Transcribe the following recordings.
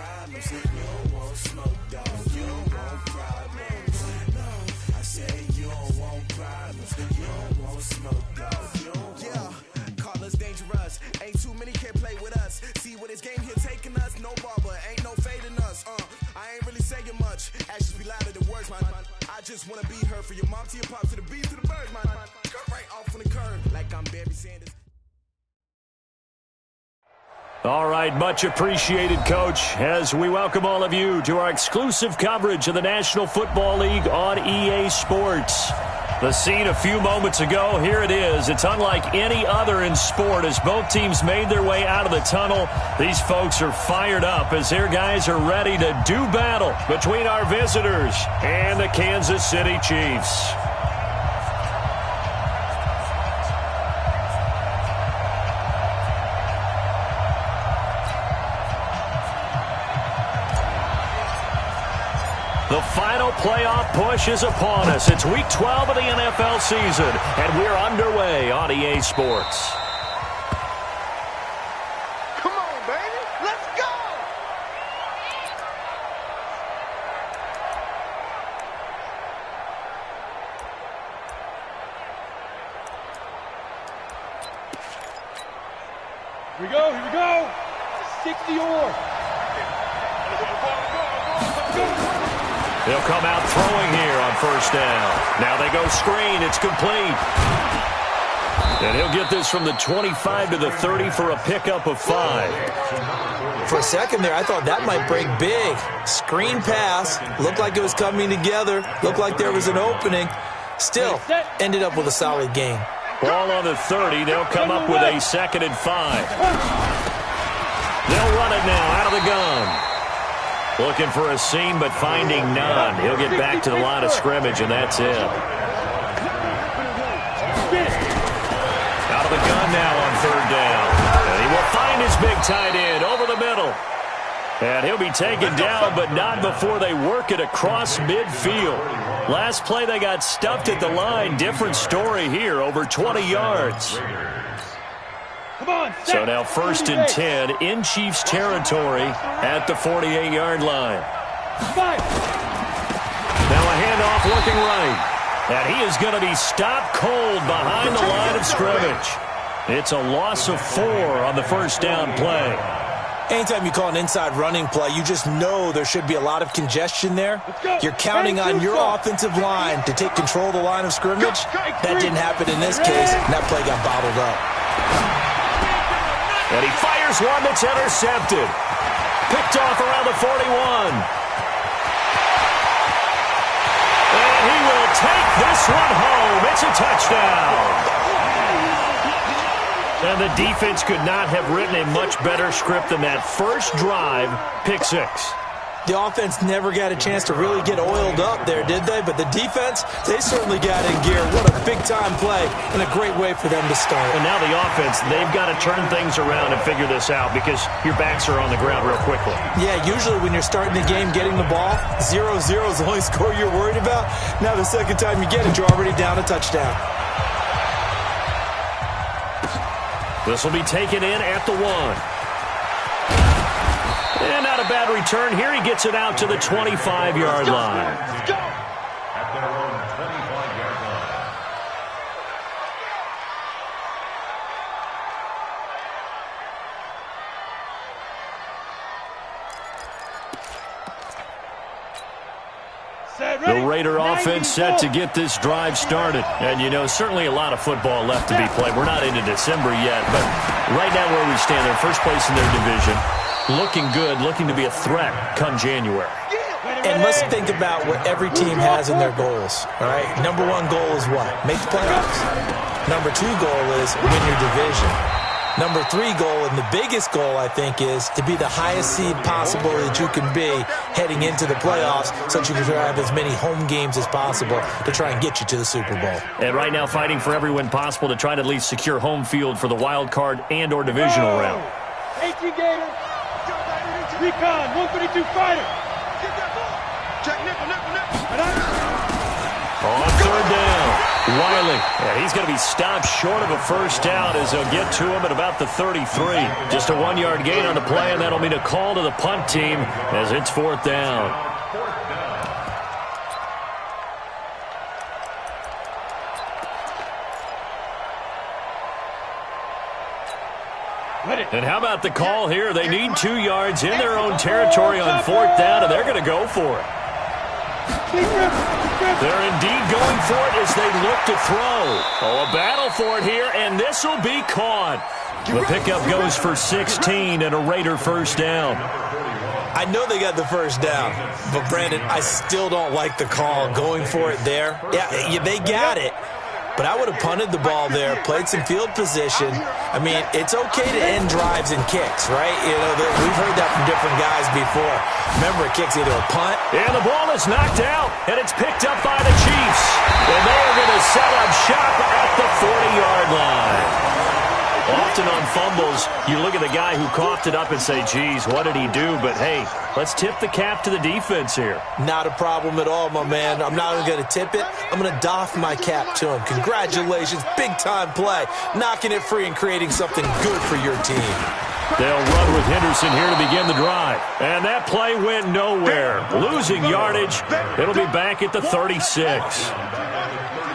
problems. You don't want smoke, dog. You don't want problems. No, I say you don't want problems. You don't want smoke, dog. You don't want. Call us dangerous. Ain't too many can play with us. See what this game here taking us. No barber, ain't no fading us. I ain't really saying much. Actions be louder than words, man. I just wanna be heard. For your mom to your pop to the bees to the birds, man. Cut right off on the curb like I'm Barry Sanders. All right, much appreciated, Coach, as we welcome all of you to our exclusive coverage of the National Football League on EA Sports. The scene a few moments ago, here it is. It's unlike any other in sport as both teams made their way out of the tunnel. These folks are fired up as their guys are ready to do battle between our visitors and the Kansas City Chiefs. The final playoff push is upon us. It's Week 12 of the NFL season, and we're underway on EA Sports. Come on, baby. Let's go! Here we go, here we go. 60-or. They'll come out throwing here on first down. Now they go screen. It's complete. And he'll get this from the 25 to the 30 for a pickup of 5. For a second there, I thought that might break big. Screen pass. Looked like it was coming together. Looked like there was an opening. Still, ended up with a solid gain. Ball on the 30. They'll come up with a 2nd and 5. They'll run it now out of the gun. Looking for a seam, but finding none. He'll get back to the line of scrimmage, and that's it. Out of the gun now on 3rd down. And he will find his big tight end over the middle. And he'll be taken down, but not before they work it across midfield. Last play, they got stuffed at the line. Different story here, over 20 yards. So now 1st and 10 in Chiefs territory at the 48-yard line. Now a handoff looking right. And he is going to be stopped cold behind the line of scrimmage. It's a loss of 4 on the first down play. Anytime you call an inside running play, you just know there should be a lot of congestion there. You're counting on your offensive line to take control of the line of scrimmage. That didn't happen in this case, and that play got bottled up. And he fires one that's intercepted. Picked off around the 41. And he will take this one home. It's a touchdown. And the defense could not have written a much better script than that first drive, pick 6. The offense never got a chance to really get oiled up there, did they? But the defense, they certainly got in gear. What a big-time play and a great way for them to start. And now the offense, they've got to turn things around and figure this out because your backs are on the ground real quickly. Yeah, usually when you're starting the game getting the ball, 0-0 is the only score you're worried about. Now the second time you get it, you're already down a touchdown. This will be taken in at the 1. And not a bad return here. He gets it out to the 25-yard line. Let's go! At their own 25-yard line. The Raider offense set to get this drive started. And, you know, certainly a lot of football left to be played. We're not into December yet, but right now where we stand, they're first place in their division. Looking good, looking to be a threat come January. And let's think about what every team has in their goals, all right? Number 1 goal is what? Make the playoffs. Number 2 goal is win your division. Number 3 goal, and the biggest goal, I think, is to be the highest seed possible that you can be heading into the playoffs so that you can have as many home games as possible to try and get you to the Super Bowl. And right now fighting for every win possible to try to at least secure home field for the wild card and or divisional round. 18 Gator. Recon, 132 fighter. Check nickel. On 3rd down. Wiley, and he's going to be stopped short of a first down as they'll get to him at about the 33. Just a 1-yard gain on the play, and that'll mean a call to the punt team as it's 4th down. And how about the call here? They need 2 yards in their own territory on 4th down, and they're going to go for it. They're indeed going for it as they look to throw. Oh, a battle for it here, and this will be caught. The pickup goes for 16 and a Raider first down. I know they got the first down, but, Brandon, I still don't like the call going for it there. Yeah, they got it. But I would have punted the ball there, played some field position. I mean, it's okay to end drives and kicks, right? You know, we've heard that from different guys before. Remember, a kick's either a punt. And the ball is knocked out, and it's picked up by the Chiefs. And they are going to set up shop at the 40-yard line. Often on fumbles, you look at the guy who coughed it up and say, geez, what did he do? But, hey, let's tip the cap to the defense here. Not a problem at all, my man. I'm not even going to tip it. I'm going to doff my cap to him. Congratulations, big-time play. Knocking it free and creating something good for your team. They'll run with Henderson here to begin the drive. And that play went nowhere. Losing yardage. It'll be back at the 36.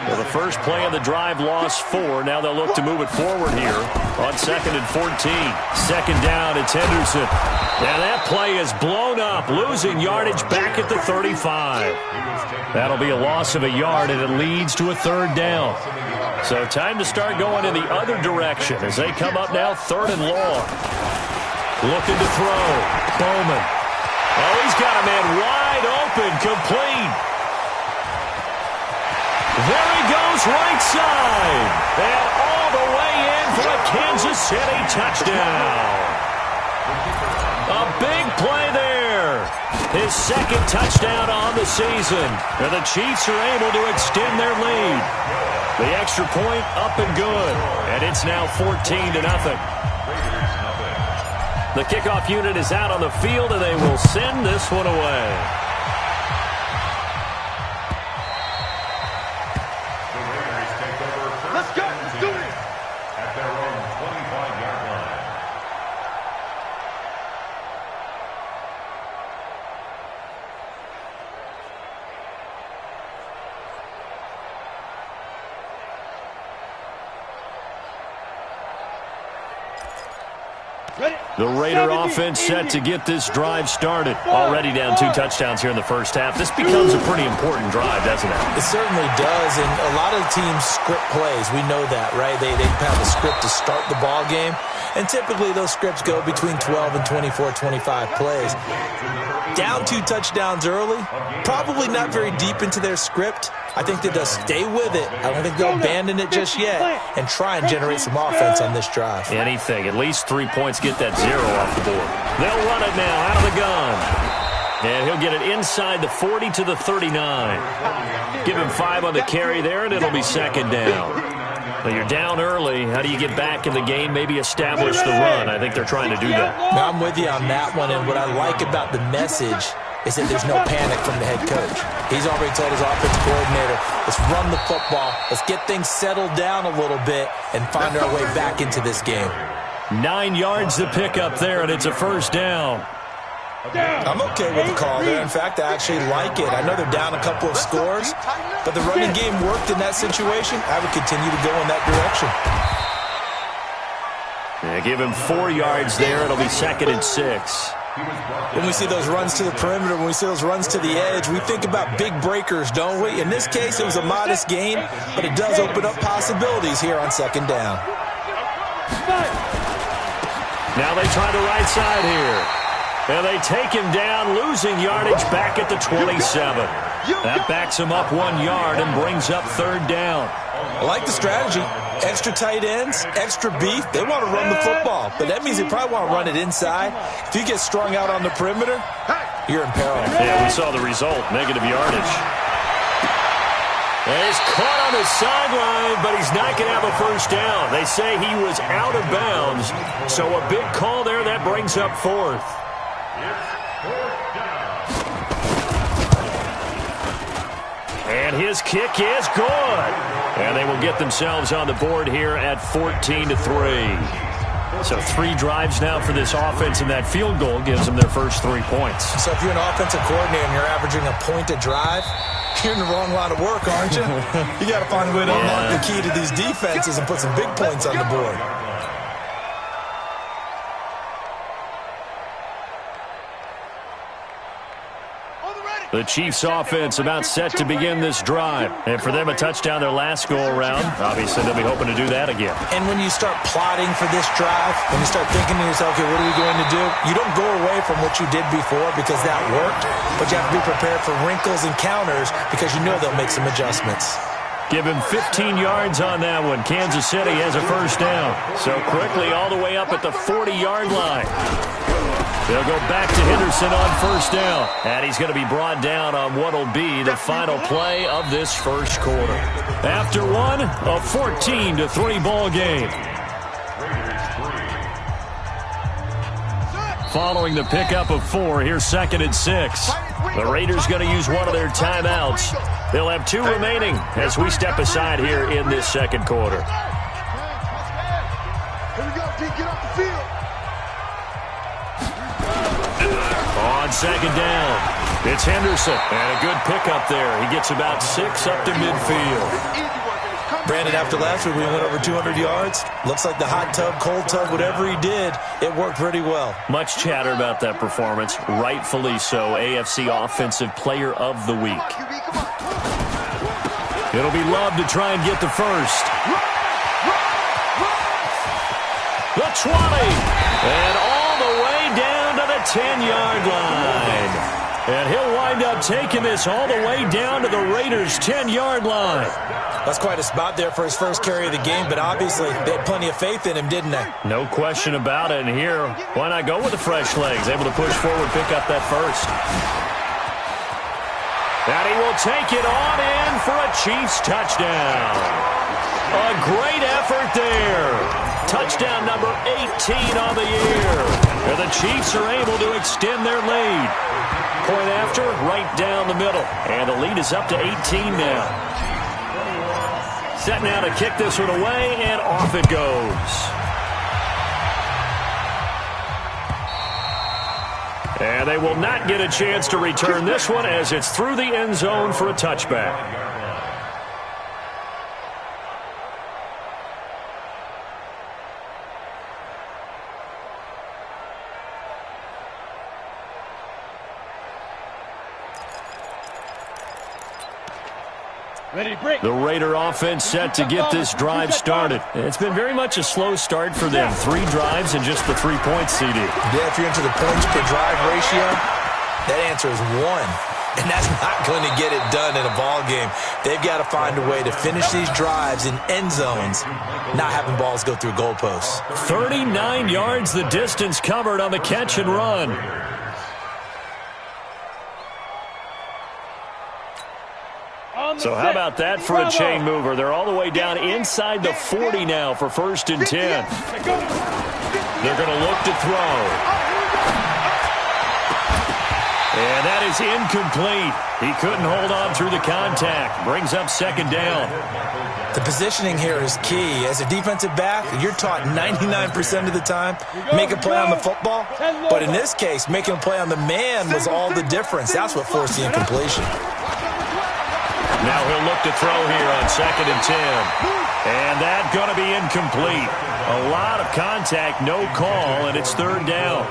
Well, the first play of the drive lost 4. Now they'll look to move it forward here on 2nd and 14. 2nd down, it's Henderson. And that play is blown up, losing yardage back at the 35. That'll be a loss of a yard, and it leads to a 3rd down. So time to start going in the other direction as they come up now 3rd and long. Looking to throw. Bowman. Oh, he's got a man wide open, complete. There he goes, right side. And all the way in for a Kansas City touchdown. A big play there. His 2nd touchdown on the season. And the Chiefs are able to extend their lead. The extra point up and good. And it's now 14-0. The kickoff unit is out on the field, and they will send this one away. Let's go. Let's do it. At their own 25-yard line. The Raider offense set to get this drive started. Already down 2 touchdowns here in the first half. This becomes a pretty important drive, doesn't it? It certainly does, and a lot of teams script plays. We know that, right? They have a script to start the ball game, and typically those scripts go between 12 and 24, 25 plays. Down 2 touchdowns early, probably not very deep into their script. I think that they'll stay with it. I don't think they'll abandon it just yet and try and generate some offense on this drive. Anything. At least 3 points, get that 0 off the board. They'll run it now out of the gun. And he'll get it inside the 40 to the 39. Give him 5 on the carry there, and it'll be 2nd down. Well, you're down early. How do you get back in the game, maybe establish the run? I think they're trying to do that. Now, I'm with you on that one, and what I like about the message is that there's no panic from the head coach. He's already told his offensive coordinator, let's run the football, let's get things settled down a little bit and find our way back into this game. 9 yards to pick up there, and it's a first down. I'm okay with the call there. In fact, I actually like it. I know they're down a couple of scores, but the running game worked in that situation. I would continue to go in that direction. Yeah, give him 4 yards there. It'll be 2nd and 6. When we see those runs to the perimeter, when we see those runs to the edge, we think about big breakers, don't we? In this case, it was a modest gain, but it does open up possibilities here on 2nd down. Now they try the right side here. And they take him down, losing yardage back at the 27. That backs him up 1 yard and brings up 3rd down. I like the strategy. Extra tight ends, extra beef. They want to run the football, but that means they probably want to run it inside. If you get strung out on the perimeter, you're in peril. Yeah, we saw the result, negative yardage. And he's caught on the sideline, but he's not going to have a first down. They say he was out of bounds, so a big call there. That brings up 4th. And his kick is good. And they will get themselves on the board here at 14-3. So 3 drives now for this offense, and that field goal gives them their first 3 points. So if you're an offensive coordinator and you're averaging a point a drive, you're in the wrong line of work, aren't you? You got to find a way to unlock the key to these defenses and put some big points on the board. The Chiefs' offense about set to begin this drive. And for them, a touchdown their last go-around. Obviously, they'll be hoping to do that again. And when you start plotting for this drive, when you start thinking to yourself, okay, what are we going to do? You don't go away from what you did before because that worked, but you have to be prepared for wrinkles and counters because you know they'll make some adjustments. Give him 15 yards on that one. Kansas City has a first down. So quickly all the way up at the 40-yard line. They'll go back to Henderson on first down. And he's going to be brought down on what will be the final play of this first quarter. After one, a 14-3 ball game. Following the pickup of 4, here's 2nd and 6. The Raiders going to use one of their timeouts. They'll have 2 remaining as we step aside here in this second quarter. Here we go, D. Get off the field. On second down, it's Henderson. And a good pickup there. He gets about 6 up to midfield. Brandon, after last week, we went over 200 yards. Looks like the hot tub, cold tub, whatever he did, it worked pretty well. Much chatter about that performance. Rightfully so. AFC Offensive Player of the Week. It'll be Love to try and get the first. The 20. And all the way down to the 10-yard line. And he'll wind up taking this all the way down to the Raiders' 10-yard line. That's quite a spot there for his first carry of the game, but obviously they had plenty of faith in him, didn't they? No question about it. And here, why not go with the fresh legs? Able to push forward, pick up that first. And he will take it on in for a Chiefs touchdown. A great effort there. Touchdown number 18 on the year. And the Chiefs are able to extend their lead. Point after, right down the middle. And the lead is up to 18 now. Set now to kick this one away, and off it goes. And they will not get a chance to return this one as it's through the end zone for a touchback. The Raider offense set to get this drive started. It's been very much a slow start for them. 3 drives and just the 3 points, CD. Yeah, if you're into the points per drive ratio, that answer is 1. And that's not going to get it done in a ball game. They've got to find a way to finish these drives in end zones, not having balls go through goalposts. 39 yards the distance covered on the catch and run. So how about that for a chain mover? They're all the way down inside the 40 now for 1st and 10. They're going to look to throw. And that is incomplete. He couldn't hold on through the contact. Brings up 2nd down. The positioning here is key. As a defensive back, you're taught 99% of the time, make a play on the football. But in this case, making a play on the man was all the difference. That's what forced the incompletion. Now he'll look to throw here on 2nd and 10. And that's going to be incomplete. A lot of contact, no call, and it's 3rd down.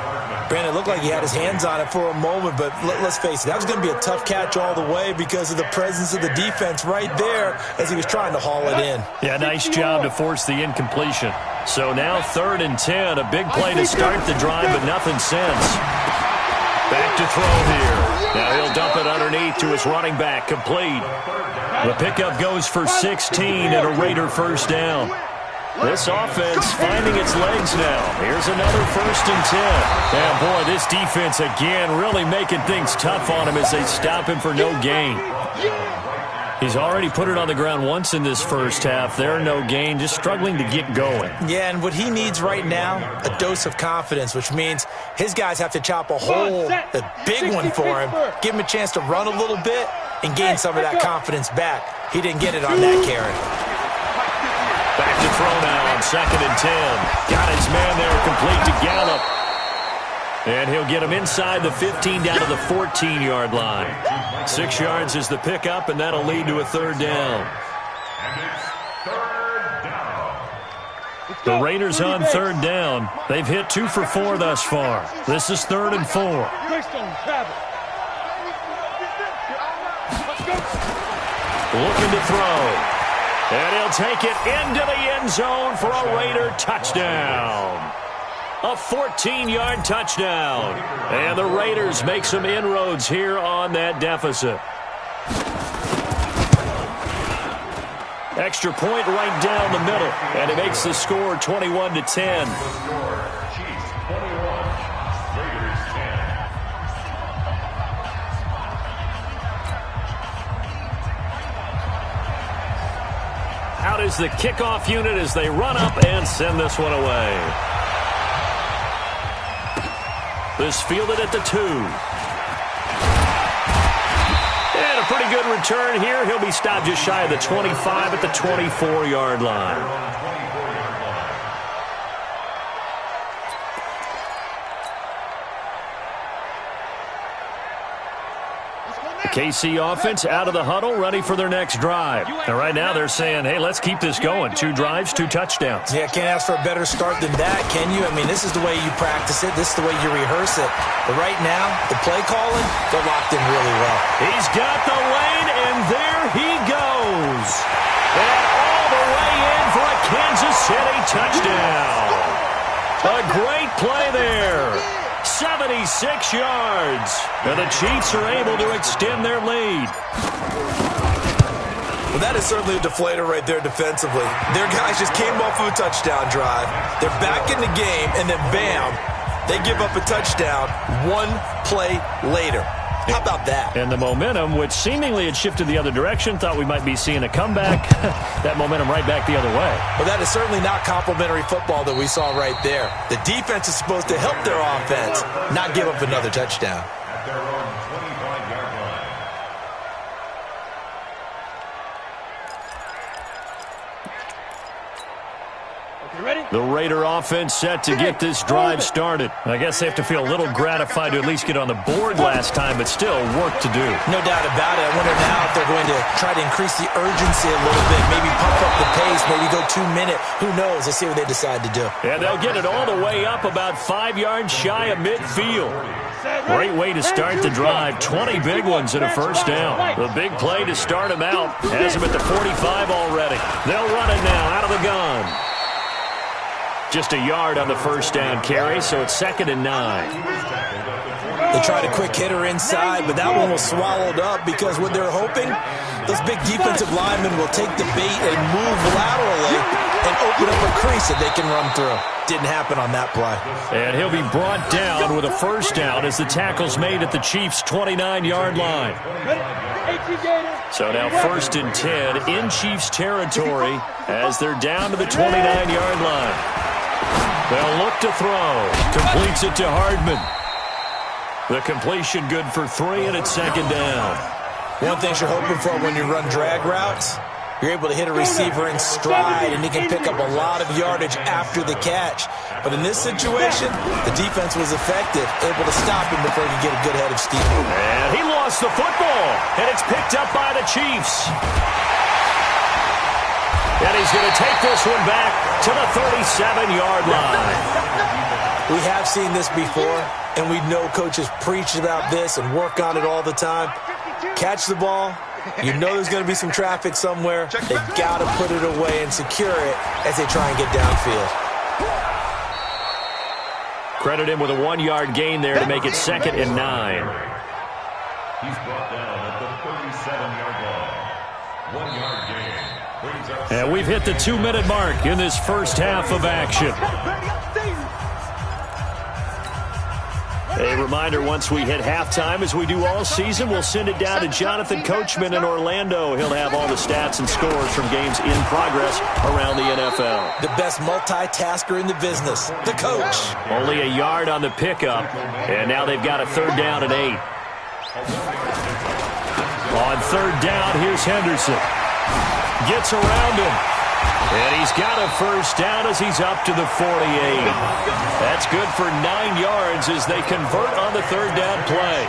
Brandon, it looked like he had his hands on it for a moment, but let's face it, that was going to be a tough catch all the way because of the presence of the defense right there as he was trying to haul it in. Yeah, nice job to force the incompletion. So now 3rd and 10, a big play to start the drive, but nothing since. Back to throw here. Now he'll dump it underneath to his running back, complete. The pickup goes for 16 and a Raider first down. This offense finding its legs now. Here's another 1st and 10. And boy, this defense again really making things tough on him as they stop him for no gain. He's already put it on the ground once in this first half. There, no gain, just struggling to get going. Yeah, and what he needs right now, a dose of confidence, which means his guys have to chop a hole, a big one for him, give him a chance to run a little bit and gain some of that confidence back. He didn't get it on that carry. Back to throw now on 2nd and 10. Got his man there complete to Gallup. And he'll get him inside the 15 down to the 14-yard line. 6 yards is the pickup, and that'll lead to a 3rd down. And it's 3rd down. The Raiders on 3rd down. They've hit 2 for 4 thus far. This is 3rd and 4. Looking to throw. And he'll take it into the end zone for a Raider touchdown. A 14-yard touchdown. And the Raiders make some inroads here on that deficit. Extra point right down the middle. And it makes the score 21-10. Chiefs 21, Raiders 10. Out is the kickoff unit as they run up and send this one away. This fielded at the 2. And a pretty good return here. He'll be stopped just shy of the 25 at the 24-yard line. KC offense out of the huddle, ready for their next drive. And right now they're saying, hey, let's keep this going. 2 drives, 2 touchdowns. Yeah, can't ask for a better start than that, can you? I mean, this is the way you practice it. This is the way you rehearse it. But right now, the play calling, they're locked in really well. He's got the lane, and there he goes. And all the way in for a Kansas City touchdown. A great play there. 76 yards. And the Chiefs are able to extend their lead. Well, that is certainly a deflator right there defensively. Their guys just came off of a touchdown drive. They're back in the game, and then bam, they give up a touchdown 1 play later. How about that? And the momentum, which seemingly had shifted the other direction, thought we might be seeing a comeback. That momentum right back the other way. Well, that is certainly not complimentary football that we saw right there. The defense is supposed to help their offense, not give up another touchdown. At their own 25-yard line. The Raider offense set to get this drive started. I guess they have to feel a little gratified to at least get on the board last time, but still work to do. No doubt about it. I wonder now if they're going to try to increase the urgency a little bit, maybe pump up the pace, maybe go 2-minute. Who knows? Let's see what they decide to do. And they'll get it all the way up about 5 yards shy of midfield. Great way to start the drive. 20 big ones and a first down. The big play to start him out. Has him at the 45 already. They'll run it now out of the gun. Just a yard on the first down carry, so it's 2nd and 9. They tried a quick hitter inside, but that one was swallowed up because what they're hoping, those big defensive linemen will take the bait and move laterally and open up a crease that they can run through. Didn't happen on that play. And he'll be brought down with a first down as the tackle's made at the Chiefs' 29-yard line. So now 1st and 10 in Chiefs territory as they're down to the 29-yard line. They'll look to throw. Completes it to Hardman. The completion good for 3, and it's 2nd down. One thing you're hoping for when you run drag routes, you're able to hit a receiver in stride, and he can pick up a lot of yardage after the catch. But in this situation, the defense was effective, able to stop him before he could get a good head of steam. And he lost the football, and it's picked up by the Chiefs. And he's going to take this one back to the 37-yard line. We have seen this before, and we know coaches preach about this and work on it all the time. Catch the ball. You know there's going to be some traffic somewhere. They've got to put it away and secure it as they try and get downfield. Credit him with a 1-yard gain there to make it 2nd and 9. He's brought down at the 37-yard line. 1-yard gain. And we've hit the 2-minute mark in this first half of action. A reminder, once we hit halftime, as we do all season, we'll send it down to Jonathan Coachman in Orlando. He'll have all the stats and scores from games in progress around the NFL. The best multitasker in the business, the coach. Only a yard on the pickup, and now they've got a 3rd down and 8. On 3rd down, here's Henderson. Gets around him. And he's got a 1st down as he's up to the 48. That's good for 9 yards as they convert on the 3rd down play.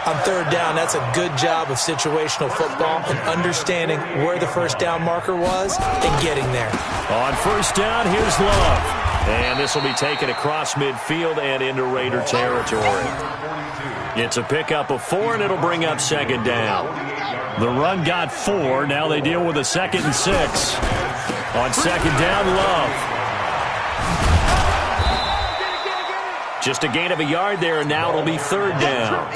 On 3rd down, that's a good job of situational football and understanding where the 1st down marker was and getting there. On 1st down, here's Love. And this will be taken across midfield and into Raider territory. It's a pickup of 4, and it'll bring up 2nd down. The run got 4. Now they deal with a 2nd and 6. On 2nd down, Love. Just a gain of a yard there, and now it'll be 3rd down.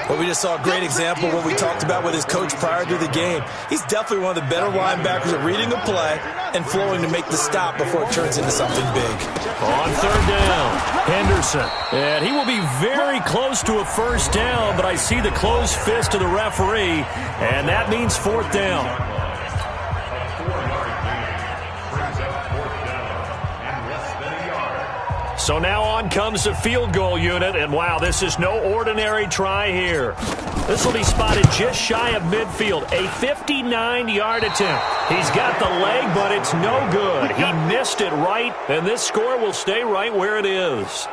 Well, we just saw a great example of what we talked about with his coach prior to the game. He's definitely one of the better linebackers at reading a play and flowing to make the stop before it turns into something big. On 3rd down, Henderson. And he will be very close to a 1st down, but I see the closed fist of the referee, and that means 4th down. So now on comes the field goal unit, and wow, this is no ordinary try here. This will be spotted just shy of midfield, a 59-yard attempt. He's got the leg, but it's no good. He missed it right, and this score will stay right where it is.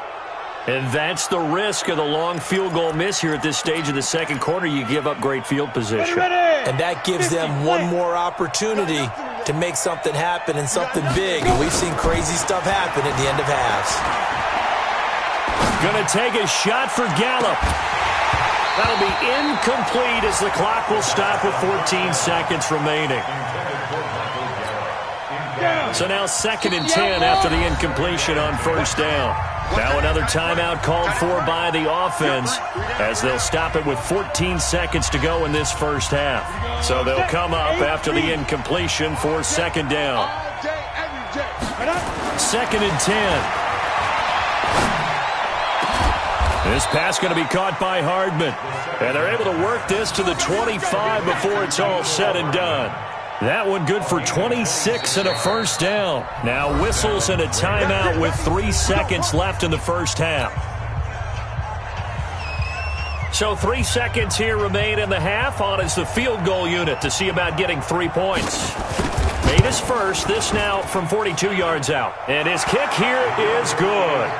And that's the risk of the long field goal miss here at this stage of the 2nd quarter. You give up great field position. And that gives them one more opportunity to make something happen and something big. And we've seen crazy stuff happen at the end of halves. Going to take a shot for Gallup. That'll be incomplete as the clock will stop with 14 seconds remaining. So now 2nd and 10 after the incompletion on 1st down. Now another timeout called for by the offense as they'll stop it with 14 seconds to go in this 1st half. So they'll come up after the incompletion for 2nd down. 2nd and 10. This pass going to be caught by Hardman. And they're able to work this to the 25 before it's all said and done. That one good for 26 and a 1st down. Now whistles and a timeout with 3 seconds left in the 1st half. So 3 seconds here remain in the half. On is the field goal unit to see about getting 3 points. Made his first. This now from 42 yards out. And his kick here is good.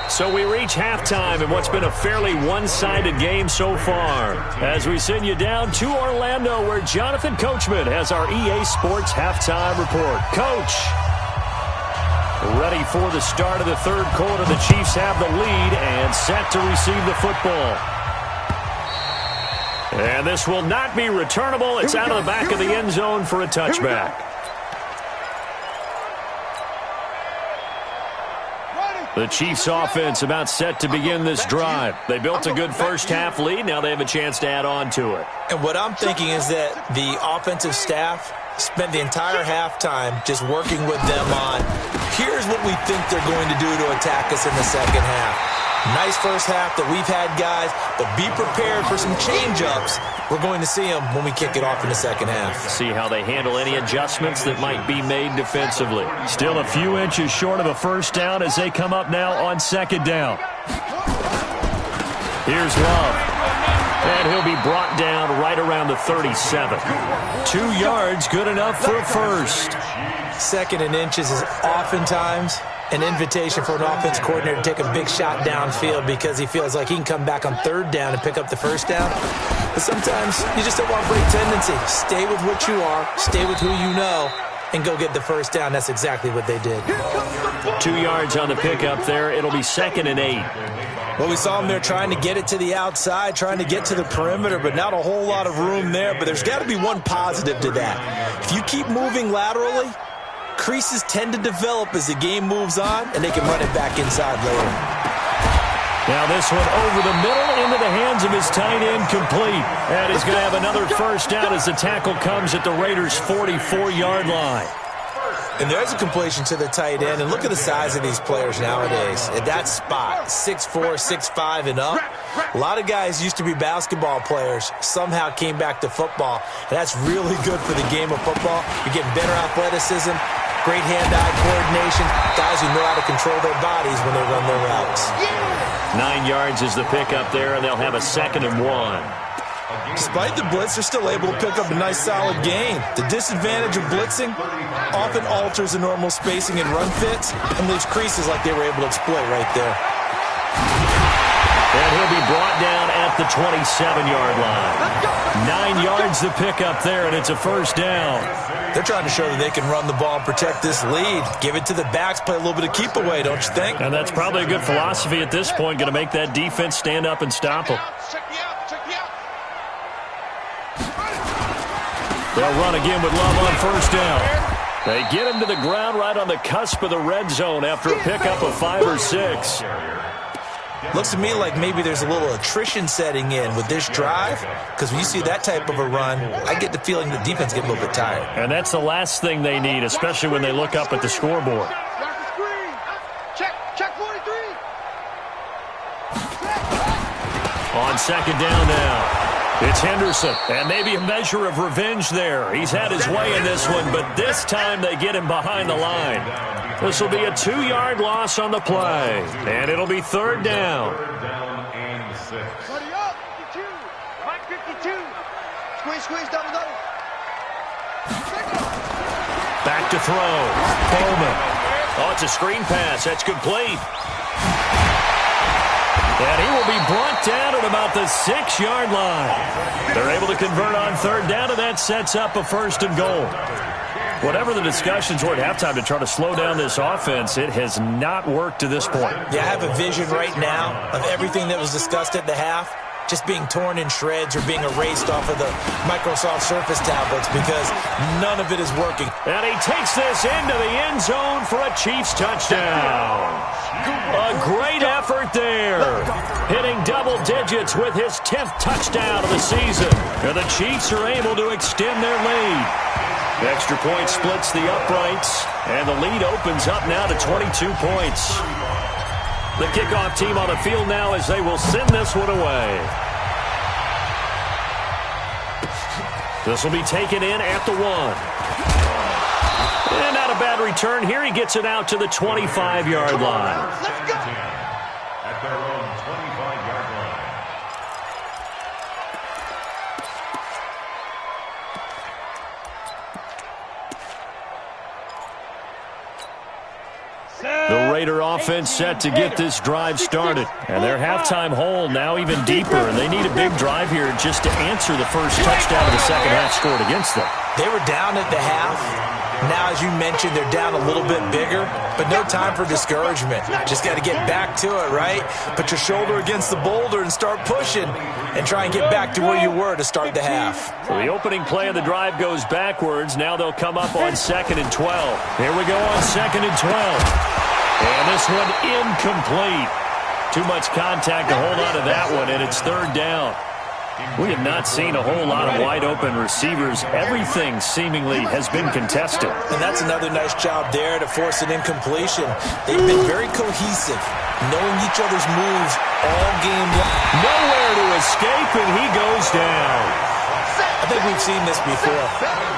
So we reach halftime in what's been a fairly one-sided game so far. As we send you down to Orlando where Jonathan Coachman has our EA Sports halftime report. Coach, ready for the start of the 3rd quarter. The Chiefs have the lead and set to receive the football. And this will not be returnable. It's out of the back of the end zone for a touchback. The Chiefs offense about set to begin this drive. They built a good 1st half lead. Now they have a chance to add on to it. And what I'm thinking is that the offensive staff spent the entire halftime just working with them on, here's what we think they're going to do to attack us in the 2nd half. Nice 1st half that we've had, guys, but be prepared for some change-ups. We're going to see them when we kick it off in the 2nd half. See how they handle any adjustments that might be made defensively. Still a few inches short of a 1st down as they come up now on 2nd down. Here's Love. And he'll be brought down right around the 37. 2 yards, good enough for a 1st. 2nd and inches is oftentimes an invitation for an offense coordinator to take a big shot downfield because he feels like he can come back on 3rd down and pick up the 1st down. But sometimes you just don't want great tendency. Stay with what you are, stay with who you know, and go get the 1st down. That's exactly what they did. 2 yards on the pickup there. It'll be 2nd and 8. Well, we saw them there trying to get it to the outside, trying to get to the perimeter, but not a whole lot of room there. But there's got to be one positive to that. If you keep moving laterally, creases tend to develop as the game moves on, and they can run it back inside later. Now this one over the middle into the hands of his tight end, complete. And he's going to have another 1st down as the tackle comes at the Raiders' 44-yard line. And there's a completion to the tight end. And look at the size of these players nowadays. At that spot, 6'4", 6'5", and up. A lot of guys used to be basketball players, somehow came back to football. And that's really good for the game of football. You're getting better athleticism, great hand-eye coordination, guys who know how to control their bodies when they run their routes. 9 yards is the pickup there, and they'll have a 2nd and 1. Despite the blitz, they're still able to pick up a nice, solid gain. The disadvantage of blitzing often alters the normal spacing and run fits and leaves creases like they were able to exploit right there. And he'll be brought down at the 27-yard line. 9 yards the pickup there, and it's a 1st down. They're trying to show that they can run the ball and protect this lead. Give it to the backs, play a little bit of keep away, don't you think? And that's probably a good philosophy at this point, going to make that defense stand up and stop them. They'll run again with Love on 1st down. They get him to the ground right on the cusp of the red zone after a pickup of 5 or 6. Looks to me like maybe there's a little attrition setting in with this drive, because when you see that type of a run, I get the feeling the defense gets a little bit tired. And that's the last thing they need, especially when they look up at the scoreboard. On 2nd down now. It's Henderson, and maybe a measure of revenge there. He's had his way in this one, but this time they get him behind the line. This will be a 2-yard loss on the play, and it'll be 3rd down. 3rd down and 6. Buddy up, 52. Mike 52. Squeeze, double. Back to throw. Bowman. Oh, it's a screen pass. That's complete. And he will be brought down at about the 6-yard line. They're able to convert on 3rd down, and that sets up a 1st and goal. Whatever the discussions were at halftime to try to slow down this offense, it has not worked to this point. Yeah, I have a vision right now of everything that was discussed at the half just being torn in shreds or being erased off of the Microsoft Surface tablets because none of it is working. And he takes this into the end zone for a Chiefs touchdown. A great effort there. Hitting double digits with his 10th touchdown of the season. And the Chiefs are able to extend their lead. The extra point splits the uprights, and the lead opens up now to 22 points. The kickoff team on the field now as they will send this one away. This will be taken in at the 1. And not a bad return here. He gets it out to the 25-yard line. At their own 25-yard line. The Raider offense set to get this drive started. And their halftime hole now even deeper. And they need a big drive here just to answer the first touchdown of the second half scored against them. They were down at the half. Now, as you mentioned, they're down a little bit bigger, but no time for discouragement. Just got to get back to it, right? Put your shoulder against the boulder and start pushing and try and get back to where you were to start the half. So the opening play of the drive goes backwards. Now they'll come up on 2nd and 12. Here we go on 2nd and 12. And this one incomplete. Too much contact to hold on to that one, and it's 3rd down. We have not seen a whole lot of wide-open receivers. Everything seemingly has been contested. And that's another nice job there to force an incompletion. They've been very cohesive, knowing each other's moves all game long. Nowhere to escape, and he goes down. I think we've seen this before.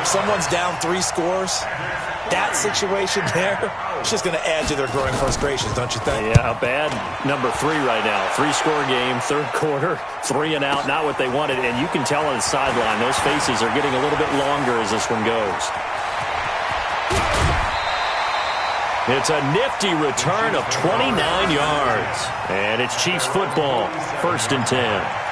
Someone's down 3 scores. That situation there, it's just going to add to their growing frustrations, don't you think? Yeah, a bad number 3 right now. 3-score game, 3rd quarter, 3 and out, not what they wanted. And you can tell on the sideline, those faces are getting a little bit longer as this one goes. It's a nifty return of 29 yards. And it's Chiefs football, 1st and 10.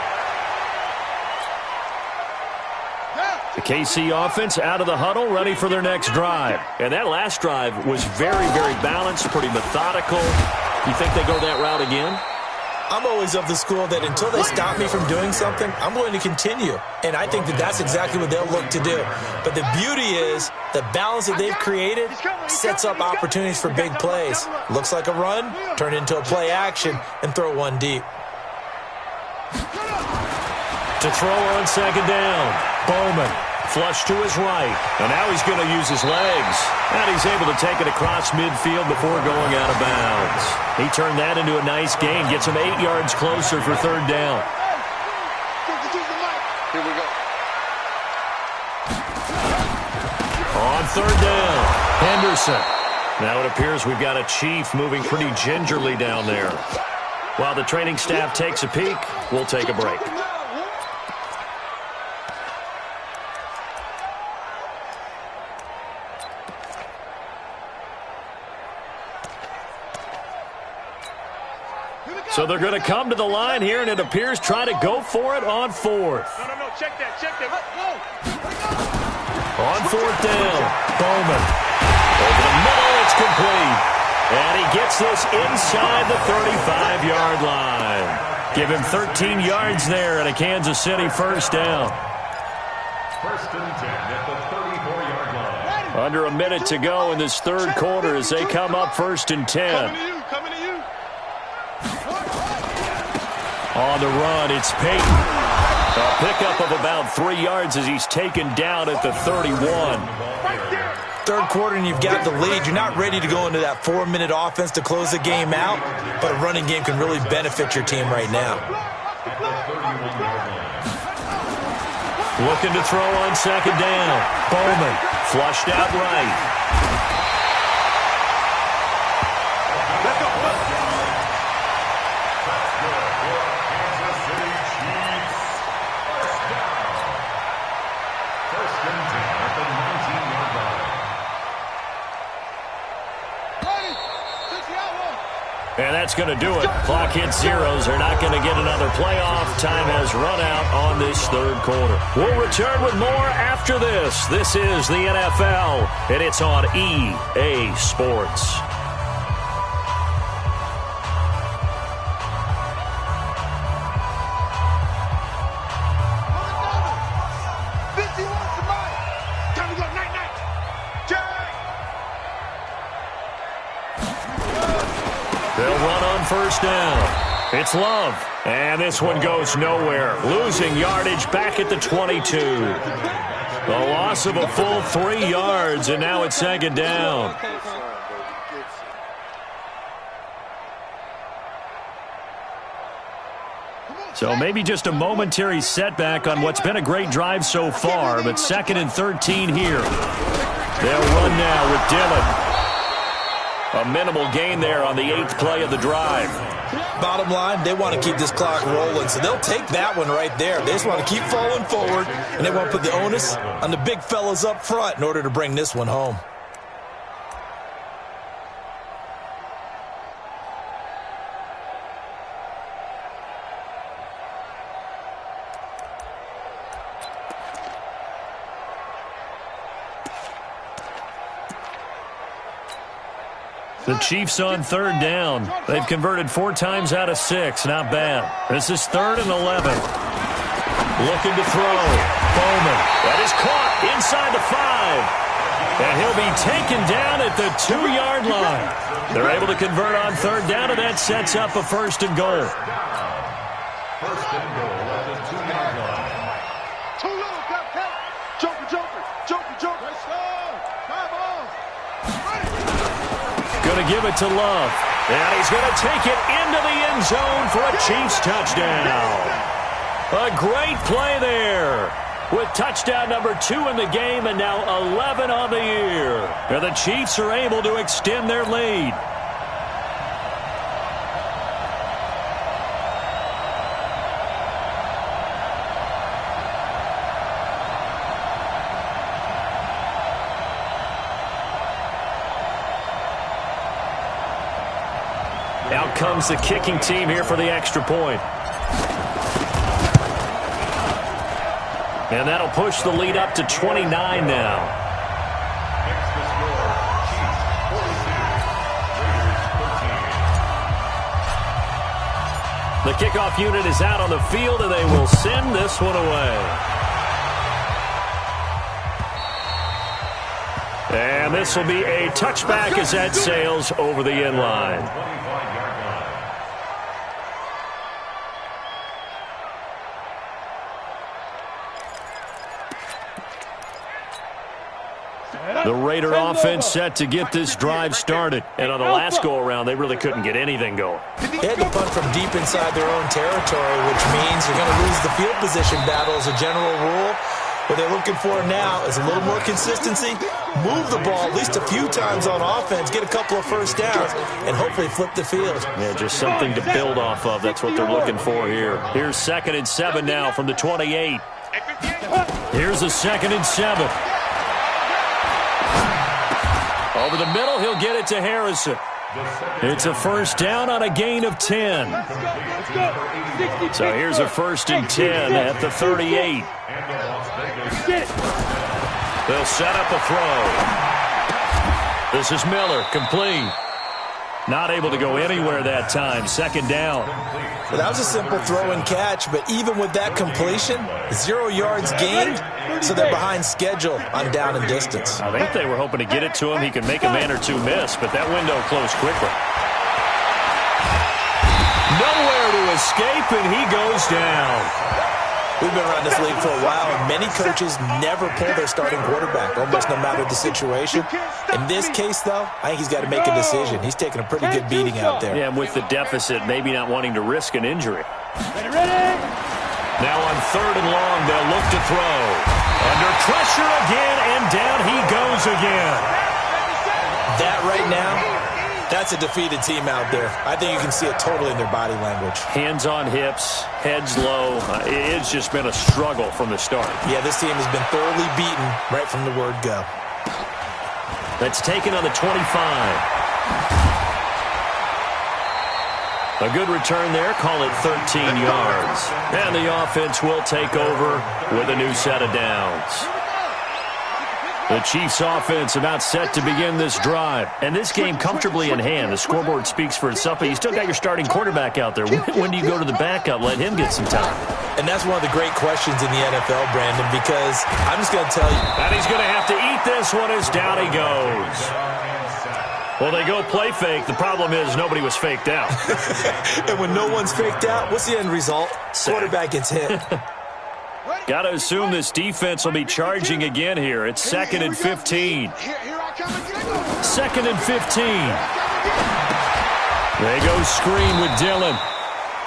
The KC offense out of the huddle, ready for their next drive. And that last drive was very, very balanced, pretty methodical. You think they go that route again? I'm always of the school that until they stop me from doing something, I'm going to continue. And I think that that's exactly what they'll look to do. But the beauty is the balance that they've created sets up opportunities for big plays. Looks like a run, turn into a play action, and throw one deep. To throw on 2nd down, Bowman. Flush to his right. And now he's going to use his legs. And he's able to take it across midfield before going out of bounds. He turned that into a nice gain. Gets him 8 yards closer for third down. Here we go. On third down, Henderson. Now it appears we've got a Chief moving pretty gingerly down there. While the training staff takes a peek, we'll take a break. So they're going to come to the line here, and it appears try to go for it on fourth. No, check that. On fourth down, Bowman. Over the middle, it's complete. And he gets this inside the 35-yard line. Give him 13 yards there and a Kansas City first down. First and 10 at the 34-yard line. Under a minute to go in this third quarter as they come up first and 10. Coming to you. On the run, it's Peyton. A pickup of about 3 yards as he's taken down at the 31. Third quarter and you've got the lead. You're not ready to go into that 4-minute offense to close the game out, but a running game can really benefit your team right now. At the 31-yard line. Looking to throw on second down. Bowman flushed out right. And that's going to do it. Clock hits zeros. They're not going to get another playoff. Time has run out on this third quarter. We'll return with more after this. This is the NFL, and it's on EA Sports. First down. It's Love. And this one goes nowhere. Losing yardage back at the 22. A loss of a full 3 yards, and now it's second down. So maybe just a momentary setback on what's been a great drive so far, but second and 13 here. They'll run now with Dillon. A minimal gain there on the 8th play of the drive. Bottom line, they want to keep this clock rolling, so they'll take that one right there. They just want to keep falling forward, and they want to put the onus on the big fellas up front in order to bring this one home. The Chiefs on third down. They've converted 4 times out of 6. Not bad. This is 3rd and 11. Looking to throw. Bowman. That is caught inside the 5. And he'll be taken down at the 2-yard line. They're able to convert on third down, and that sets up a first and goal. First and goal at the 2-yard line. Too low, Joker. Going to give it to Love. And he's going to take it into the end zone for a Chiefs touchdown. A great play there. With touchdown number 2 in the game and now 11 on the year. And the Chiefs are able to extend their lead. Out comes the kicking team here for the extra point. And that'll push the lead up to 29 now. Makes the score Chiefs 42, Raiders 13. The kickoff unit is out on the field, and they will send this one away. And this will be a touchback as that sails over the end line. 25-yard line. The Raider offense set to get this drive started. And on the last go-around, they really couldn't get anything going. They had to punt from deep inside their own territory, which means you're going to lose the field position battle as a general rule. What they're looking for now is a little more consistency, move the ball at least a few times on offense, get a couple of first downs, and hopefully flip the field. Yeah, just something to build off of. That's what they're looking for here. Here's 2nd and 7 now from the 28. Here's a 2nd and 7. Over the middle, he'll get it to Harrison. It's a first down on a gain of 10. So here's a 1st and 10 at the 38. They'll set up a throw. This is Miller, complete. Not able to go anywhere that time. 2nd down. Well, that was a simple throw and catch, but even with that completion, 0 yards gained, so they're behind schedule on down and distance. I think they were hoping to get it to him. He could make a man or two miss, but that window closed quickly. Nowhere to escape, and he goes down. We've been around this league for a while, and many coaches never pull their starting quarterback, almost no matter the situation. In this case, though, I think he's got to make a decision. He's taking a pretty good beating out there. Yeah, and with the deficit, maybe not wanting to risk an injury. Ready? Now on 3rd and long, they'll look to throw. Under pressure again, and down he goes again. That right now, that's a defeated team out there. I think you can see it totally in their body language. Hands on hips, heads low. It's just been a struggle from the start. Yeah, this team has been thoroughly beaten right from the word go. That's taken on the 25. A good return there. Call it 13 yards. And the offense will take over with a new set of downs. The Chiefs' offense about set to begin this drive. And this game comfortably in hand. The scoreboard speaks for itself, but you still got your starting quarterback out there. When do you go to the backup? Let him get some time. And that's one of the great questions in the NFL, Brandon, because I'm just going to tell you. And he's going to have to eat this one as down he goes. Well, they go play fake. The problem is nobody was faked out. And when no one's faked out, what's the end result? Quarterback gets hit. Got to assume this defense will be charging again here. It's 2nd and 15. 2nd and 15. They go screen with Dillon.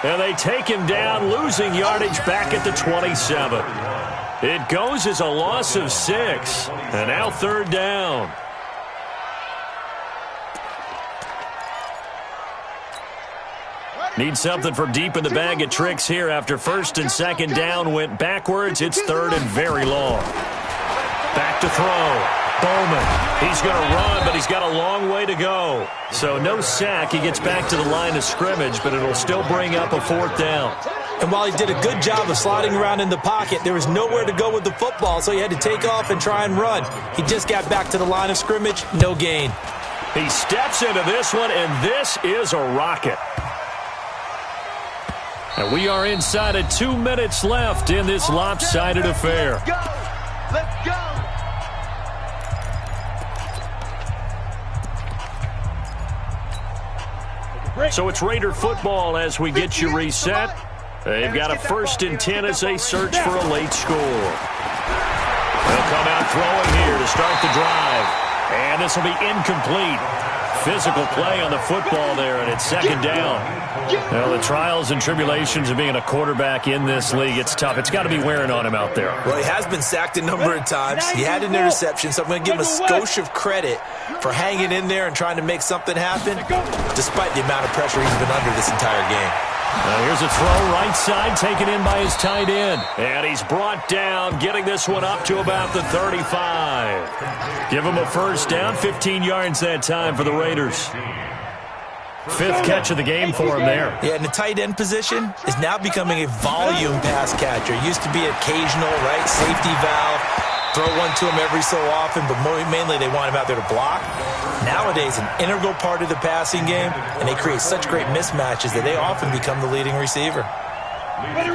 And they take him down, losing yardage back at the 27. It goes as a loss of 6. And now 3rd down. Need something from deep in the bag of tricks here after 1st and 2nd down went backwards. It's 3rd and very long. Back to throw. Bowman. He's going to run, but he's got a long way to go. So no sack. He gets back to the line of scrimmage, but it'll still bring up a 4th down. And while he did a good job of sliding around in the pocket, there was nowhere to go with the football, so he had to take off and try and run. He just got back to the line of scrimmage. No gain. He steps into this one, and this is a rocket. And we are inside of 2 minutes left in this lopsided affair. Let's go! Let's go! So it's Raider football as we get you reset. They've got a 1st and 10 as they search for a late score. They'll come out throwing here to start the drive. And this will be incomplete. Physical play on the football there, and it's 2nd down. Well, the trials and tribulations of being a quarterback in this league, it's tough. It's got to be wearing on him out there. Well, he has been sacked a number of times. He had an interception, so I'm going to give him a skosh of credit for hanging in there and trying to make something happen, despite the amount of pressure he's been under this entire game. Now here's a throw right side, taken in by his tight end. And he's brought down, getting this one up to about the 35. Give him a 1st down, 15 yards that time for the Raiders. 5th catch of the game for him there. Yeah, and the tight end position is now becoming a volume pass catcher. It used to be occasional, right, safety valve. Throw one to him every so often, but mainly they want him out there to block. Nowadays, an integral part of the passing game, and they create such great mismatches that they often become the leading receiver.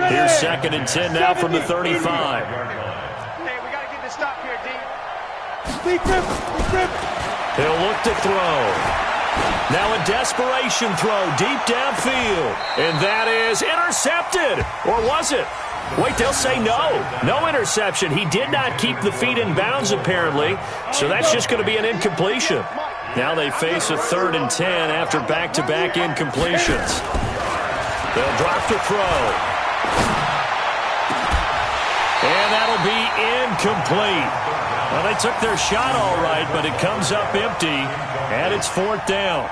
Here's 2nd and 10 now from the 35. Hey, we got to get this stop here, D. He'll look to throw. Now a desperation throw deep downfield. And that is intercepted. Or was it? Wait, they'll say no. No interception. He did not keep the feet in bounds, apparently, so that's just going to be an incompletion. Now they face a 3rd and 10 after back-to-back incompletions. They'll drop to throw. And that'll be incomplete. Well, they took their shot all right, but it comes up empty, and it's 4th down.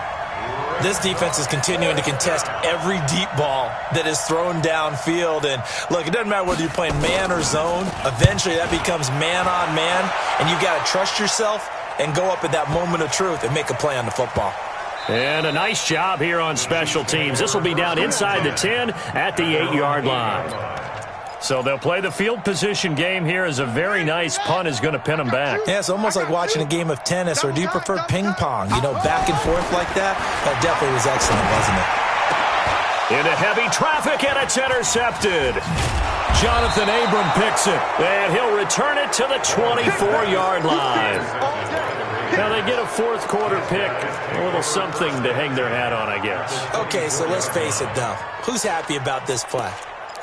This defense is continuing to contest every deep ball that is thrown downfield. And, look, it doesn't matter whether you're playing man or zone. Eventually, that becomes man-on-man, and you've got to trust yourself and go up at that moment of truth and make a play on the football. And a nice job here on special teams. This will be down inside the 10 at the 8-yard line. So they'll play the field position game here as a very nice punt is going to pin them back. Yeah, it's almost like watching a game of tennis, or do you prefer ping pong? You know, back and forth like that? That definitely was excellent, wasn't it? Into heavy traffic, and it's intercepted. Jonathan Abram picks it, and he'll return it to the 24-yard line. Now they get a 4th quarter pick, a little something to hang their hat on, I guess. Okay, so let's face it, though. Who's happy about this play?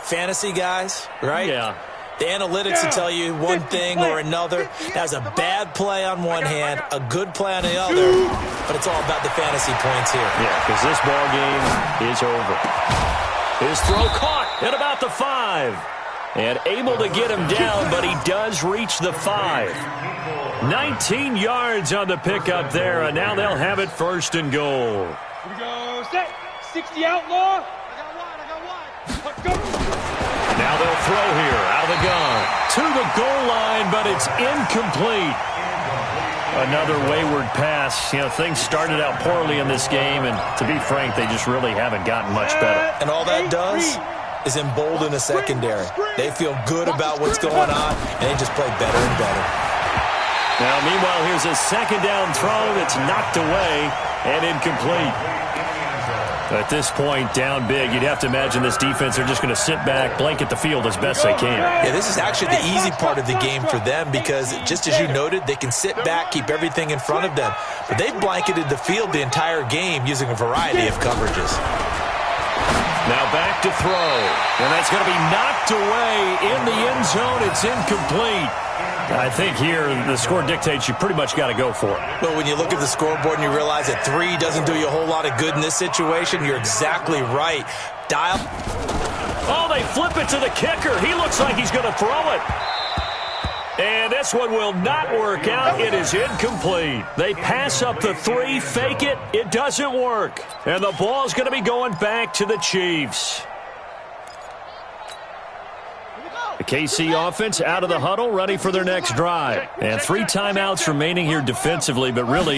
Fantasy guys, right? Yeah. The analytics will tell you one thing or another. That's a bad play on one hand, a good play on the other, but it's all about the fantasy points here. Yeah, because this ball game is over. His throw caught at about the 5. And able to get him down, but he does reach the 5. 19 yards on the pickup there, and now they'll have it 1st and goal. Here we go. Set. 60 outlaw. Let's go. Now they'll throw here out of the gun to the goal line, but it's incomplete. Another wayward pass. You know, things started out poorly in this game, and to be frank, they just really haven't gotten much better. And all that does is embolden a secondary. They feel good about what's going on, and they just play better and better. Now, meanwhile, here's a 2nd down throw that's knocked away and incomplete. At this point, down big, you'd have to imagine this defense, they're just going to sit back, blanket the field as best they can. Yeah, this is actually the easy part of the game for them because, just as you noted, they can sit back, keep everything in front of them. But they've blanketed the field the entire game using a variety of coverages. Now back to throw. And that's going to be knocked away in the end zone. It's incomplete. I think here the score dictates you pretty much got to go for it. But when you look at the scoreboard and you realize that 3 doesn't do you a whole lot of good in this situation, you're exactly right. Dial. Oh, they flip it to the kicker. He looks like he's going to throw it. And this one will not work out. It is incomplete. They pass up the 3, fake it. It doesn't work. And the ball's going to be going back to the Chiefs. The KC offense out of the huddle, ready for their next drive. And 3 timeouts remaining here defensively, but really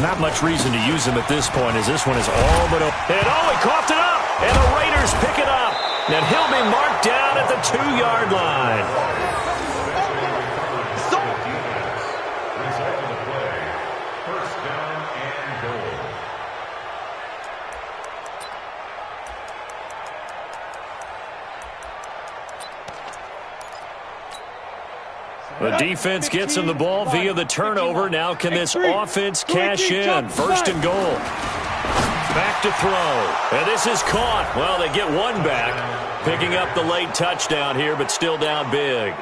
not much reason to use them at this point as this one is all but over. And he coughed it up, and the Raiders pick it up. And he'll be marked down at the 2-yard line. The defense gets him the ball via the turnover. Now can this offense cash in? 1st and goal. Back to throw. And this is caught. Well, they get one back. Picking up the late touchdown here, but still down big.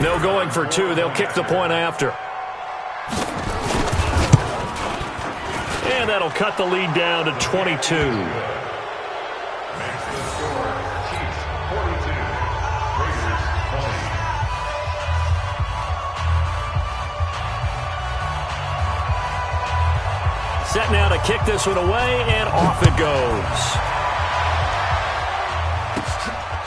No going for 2. They'll kick the point after. And that'll cut the lead down to 22. Set now to kick this one away, and off it goes.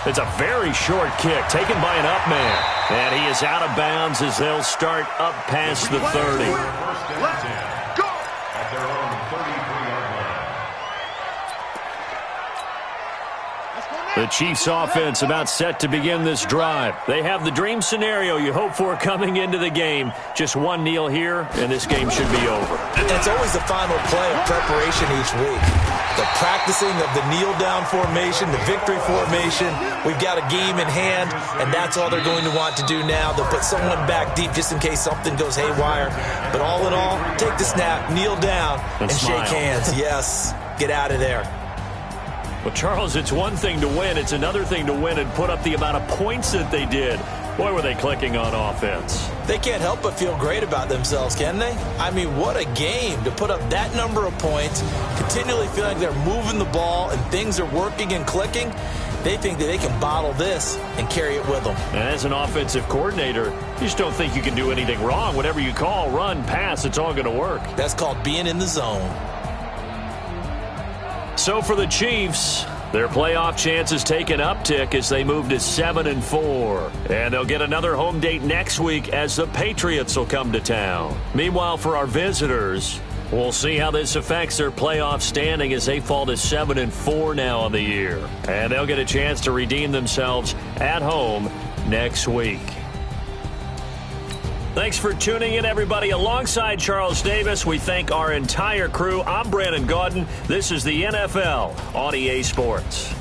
It's a very short kick taken by an up man. And he is out of bounds as they'll start up past the 30. Let's go! At their own 33-yard line. The Chiefs offense about set to begin this drive. They have the dream scenario you hope for coming into the game. Just one kneel here, and this game should be over. And it's always the final play of preparation each week. The practicing of the kneel-down formation, the victory formation. We've got a game in hand, and that's all they're going to want to do now. They'll put someone back deep just in case something goes haywire. But all in all, take the snap, kneel down, and shake hands. Yes, get out of there. Well, Charles, it's one thing to win. It's another thing to win and put up the amount of points that they did. Boy, were they clicking on offense. They can't help but feel great about themselves, can they? I mean, what a game to put up that number of points, continually feeling like they're moving the ball and things are working and clicking. They think that they can bottle this and carry it with them. And as an offensive coordinator, you just don't think you can do anything wrong. Whatever you call, run, pass, it's all going to work. That's called being in the zone. So for the Chiefs, their playoff chances take an uptick as they move to 7-4. And they'll get another home date next week as the Patriots will come to town. Meanwhile, for our visitors, we'll see how this affects their playoff standing as they fall to 7-4 now on the year. And they'll get a chance to redeem themselves at home next week. Thanks for tuning in, everybody. Alongside Charles Davis, we thank our entire crew. I'm Brandon Gaudin. This is the NFL on EA Sports.